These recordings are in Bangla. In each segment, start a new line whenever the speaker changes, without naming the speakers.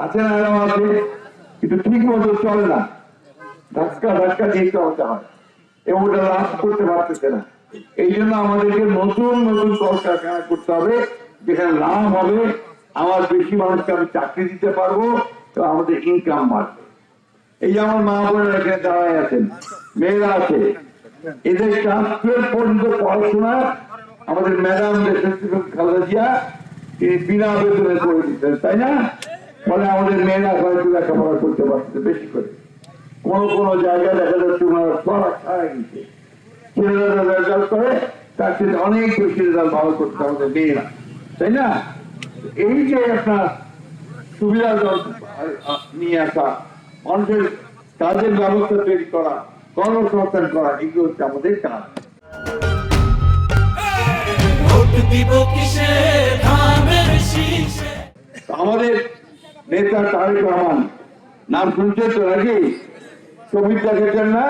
আছে না এরকম আছে, কিন্তু ঠিক মতো চলে না, ধাক্কা ধাক্কা দিয়ে চলতে হয় এবং ওটা লাভ করতে পারতেছে না। এই জন্য আমাদেরকে নতুন নতুন কলকারখানা করতে হবে যেখানে লাভ হবে, আমার বেশি মানুষকে আমি চাকরি দিতে পারবো তো আমাদের ইনকাম বাড়বে। এই যে আমার মা বোনেরা এখানে দাঁড়ায় আছেন, মেয়েরা আছে, এদের ক্লাস 12 পর্যন্ত পড়াশোনা আমাদের ম্যাডাম খালেদা জিয়া তিনি বিনা বেতনে করে দিতেন, তাই না? ফলে আমাদের মেয়েরা হয়তো লেখাপড়া করতে পারছে বেশি করে। কোন কোন জায়গায় দেখা যাচ্ছে ওনারা সরা ছাড়া গেছে, ছেলেরা রেজাল্ট করে তার সাথে অনেক বেশি রেজাল্ট ভালো করতে আমাদের মেয়েরা, তাই না? এই যে আপনার সুবিধা নিয়ে আসা, মানুষের কাজের ব্যবস্থা তৈরি করা, কর্মসংস্থান করা, এগুলো হচ্ছে আমাদের কাজ। আমাদের নেতা তারেক রহমান নাম শুনছেন তো নাকি? ছবি দেখেছেন না?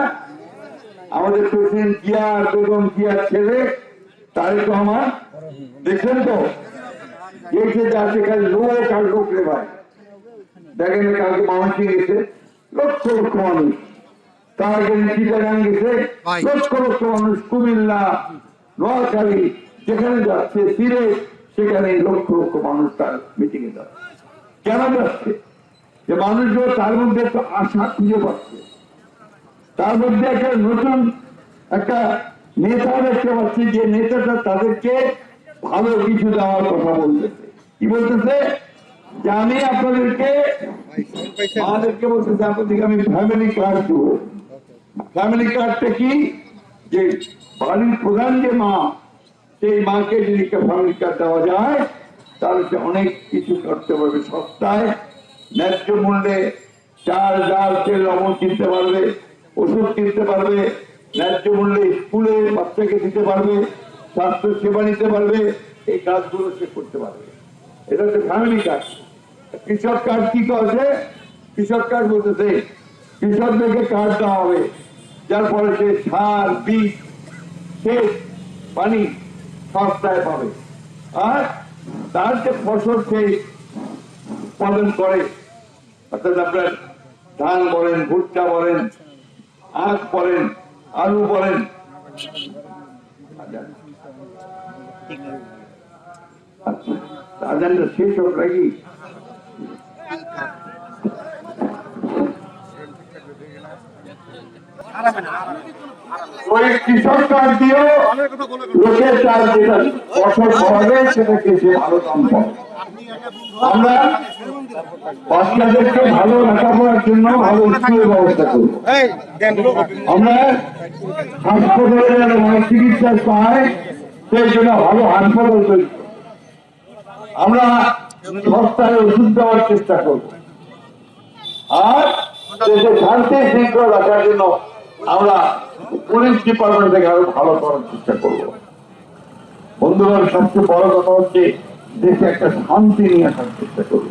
আমাদের প্রেসিডেন্ট জিয়া বেগম জিয়ার ছেলে তারেক রহমান, দেখছেন তো? গেছে যাচ্ছে খালি লোক আর লোক রে ভাই। দেখেন কালকে মানুষ গেছে লক্ষ লক্ষ মানুষ, তার আগে চিটাগাং গেছে লক্ষ লক্ষ মানুষ, কুমিল্লা নোয়াখালী যেখানে যাচ্ছে ফিরে সেখানে লক্ষ লক্ষ মানুষ তার মিটিং এ যাচ্ছে। কেন যাচ্ছে? যে মানুষগুলো তার মধ্যে একটু আশা খুঁজে পাচ্ছে, তার মধ্যে একটা নতুন একটা নেতা দেখতে পাচ্ছি, যে নেতাটা তাদেরকে ভালো কিছু দেওয়ার কথা বলতেছে। কি বলতেছে? যে আমি আপনাদেরকে বলতেছে আপনাদেরকে আমি ফ্যামিলি কার্ড দেবো। ফ্যামিলি কার্ডটা কি? যে বাড়ির প্রধান যে মা, সেই মাকে যদি ফ্যামিলি কার্ড দেওয়া যায় তাহলে সে অনেক কিছু করতে পারবে, সস্তায় ন্যায্য মূল্যে চাল ডাল তেল লবণ কিনতে পারবে, ওষুধ কিনতে পারবে, ন্যায্য মূল্যে স্কুলে বাচ্চাকে দিতে পারবে, স্বাস্থ্য সেবা নিতে পারবে, এই কাজগুলো সে করতে পারবে। এটা হচ্ছে ফ্যামিলি কার্ড। কৃষক কার্ড কি করছে? কৃষক কার্ড বলতেছে কৃষকদেরকে কার্ড দেওয়া হবে, যার ফলে সে সার বীজ সেচ পানি সস্তায় পাবে, আর তার যে ফসল সে উৎপাদন করে, অর্থাৎ আপনার ধান বলেন, ভুট্টা বলেন, আখ বলেন, আলু বলেন, আজানটা শেষ হোক নাকি? ওই কৃষক কার্ড দিয়েও লোকের চাল যেটা ফসল পাওয়া সেটাকে সে ভালো দাম পাবে। আমরা বাচ্চাদেরকে ভালো লেখাপড়ার জন্য ভালো স্কুলের ব্যবস্থা করব। আমরা হাসপাতালে যেন ভালো চিকিৎসা পায় সেই জন্য ভালো হাসপাতাল তৈরি করব। আমরা সস্তায় ওষুধ দেওয়ার চেষ্টা করব, আর দেশে শান্তি শৃঙ্খলা রাখার জন্য আমরা পুলিশ ডিপার্টমেন্ট থেকে আরো ভালো করার চেষ্টা করব। বন্ধুগণ, সবচেয়ে বড় কথা হচ্ছে দেশে একটা শান্তি নিয়ে আসার চেষ্টা করব।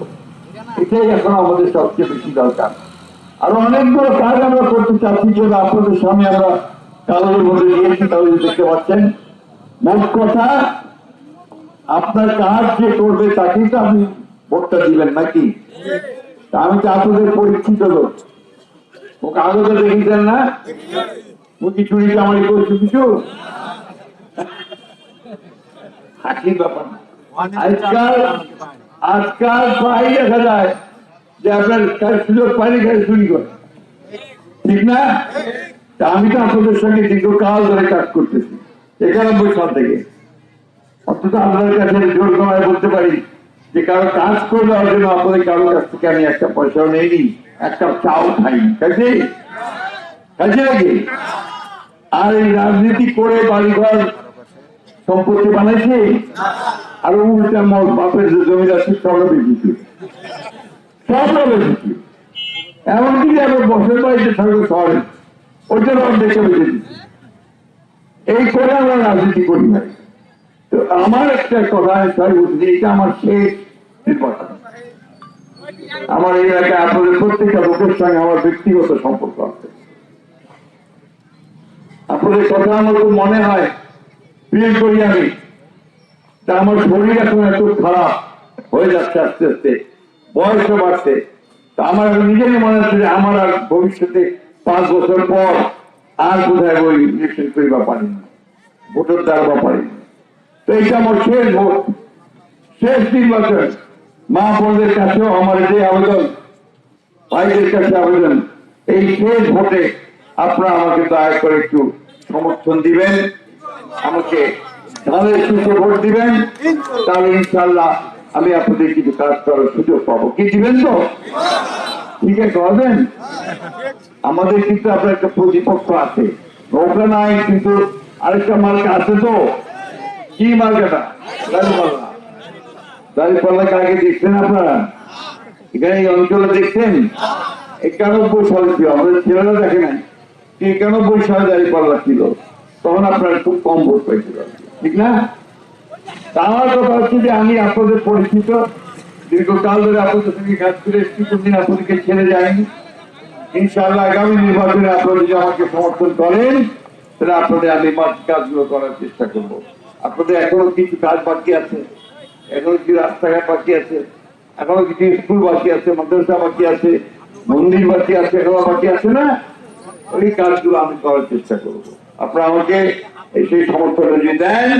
এটাই এখন আমাদের সবচেয়ে বেশি দরকার। আরো অনেকগুলো কাজ আমরা করতে চাচ্ছি, যেটা আপনাদের সামনে আমরা কাগজের মধ্যে দিয়েছি, কাগজে দেখতে পাচ্ছেন। মোট কথা, আপনার কাজ যে করবে তাকেই তো আপনি ভোটটা দিবেন নাকি? আমি তো আপনাদের পরীক্ষিত লোক। ও কাগজে দেখেছেন না? ও কি চুরি চামারি করছে কিছু? হাসির ব্যাপার। আজকাল প্রায় দেখা যায় যে আপনার সুযোগ পাইনি খালি চুরি করে, ঠিক না? তা আমি তো আপনাদের সঙ্গে দীর্ঘকাল ধরে কাজ করতেছি 91 সাল থেকে। অথচ আপনাদের কাছে জোর সময় বলতে পারি যে কারো কাজ করে দেওয়ার জন্য আপনাদের কারোর কাছ থেকে আমি একটা পয়সাও নেইনি, একটা চাও খাইনি। খাইছি নাকি? আর এই রাজনীতি করে বাড়িঘর সম্পত্তি বানাইছে, আর উল্টা মত বাপের যে জমিদার সবটা বেশি, সবটা বেশি। এমনকি আমার বসের বাড়িতে থাকবে শহরে, ওইটার দেখে বেঁচে দিচ্ছি। এই করে আমরা রাজনীতি করি না। তো আমার একটা কথা তাই বলছি, এটা আমার শেষ নির্বাচন। আমার এই এলাকায় আপনাদের প্রত্যেকটা লোকের সঙ্গে আমার ব্যক্তিগত সম্পর্ক আছে। আপনাদের কথা আমার খুব মনে হয়, ফিল করি আমি। তা আমার শরীর এখন এত খারাপ হয়ে যাচ্ছে আস্তে আস্তে, বয়সও বাড়ছে। তা আমার নিজেরই মনে হচ্ছে যে আমার আর ভবিষ্যতে 5 বছর পর আর কোথায় ওই ইলেকশন করিবা পারি না, ভোটের দ্বারা পারি না। তো এইটা আমার শেষ ভোট, শেষ নির্বাচন। মা বোনদের কাছেও আমার যে আবেদন, ভাইদের কাছে আবেদন, এই শেষ ভোটে আপনারা আমাকে দয়া করে একটু সমর্থন দিবেন, আমাকে ধানের শীষে ভোট দিবেন, তাহলে ইনশাল্লাহ আমি আপনাদের কিছু কাজ করার সুযোগ পাবো। কি দিবেন তো? ঠিক আছে, করবেন। আমাদের কিন্তু আপনার একটা প্রতিপক্ষ আছে, নৌকা নাই, কিন্তু আরেকটা মার্কা আছে। তো কি মার্কাটা? দাঁড়িপাল্লা। দাঁড়িপাল্লাকে আগে দেখছেন আপনারা? এখানে এই অঞ্চলে দেখছেন 91 সালে ছিল, আমাদের ছেলেরা দেখে নাই। 91 সালে দাঁড়িপাল্লা ছিল, তখন আপনারা খুব কম ভোট পাইছিল, ঠিক না? আমার কথা হচ্ছে যে আমি আপনাদের পরিচিত, দীর্ঘকাল ধরে আপনাদের সঙ্গে কাজ করে এসেছি, কোনদিন আপনাদেরকে ছেড়ে যায়নি। ইনশাআল্লাহ আগামী নির্বাচনে আপনারা যদি আমাকে সমর্থন করেন, তাহলে আপনাদের আমি বাকি কাজগুলো করার চেষ্টা করব। আপনাদের এখনো কিছু কাজ বাকি আছে, এখনো কিছু রাস্তাঘাট বাকি আছে, এখনো কিছু স্কুল বাকি আছে, মাদ্রাসা বাকি আছে, মন্দির বাকি আছে, এখনো বাকি আছে না? ওই কাজগুলো আমি করার চেষ্টা করব। আপনারা আমাকে সেই সমর্থন যদি দেন,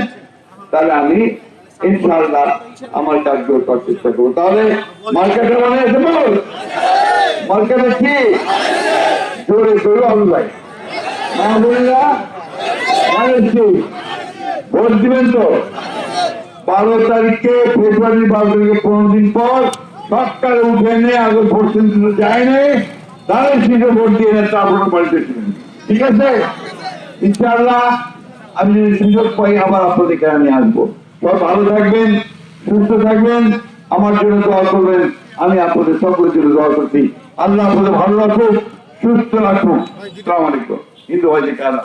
তাহলে আমি ইনশাআল্লাহ আমার কাজগুলো করার চেষ্টা করবো। তাহলে মার্কেটে মনে আছে বল, মার্কেটে কি জোরে জোরে অনলাইন না বললা ভোট দিবেন তো? 12 তারিখে, ফেব্রুয়ারি 12 তারিখে 15 দিন পর সরকার উঠে নিয়ে আগে ভোট কেন্দ্রে যায় নাই, তাহলে সেটা ভোট দিয়ে নেন, তারপর বাড়িতে ছিলেন। ঠিক আছে? ইনশাআল্লাহ আমি যদি সুযোগ পাই আবার আপনাদের এখানে আসবো। সব ভালো থাকবেন, সুস্থ থাকবেন, আমার জন্য দোয়া করবেন। আমি আপনাদের সকলের জন্য দোয়া করছি। আল্লাহ আপনাদের ভালো রাখুক, সুস্থ রাখুক। আসসালামু আলাইকুম। হিন্দু ভাই কারা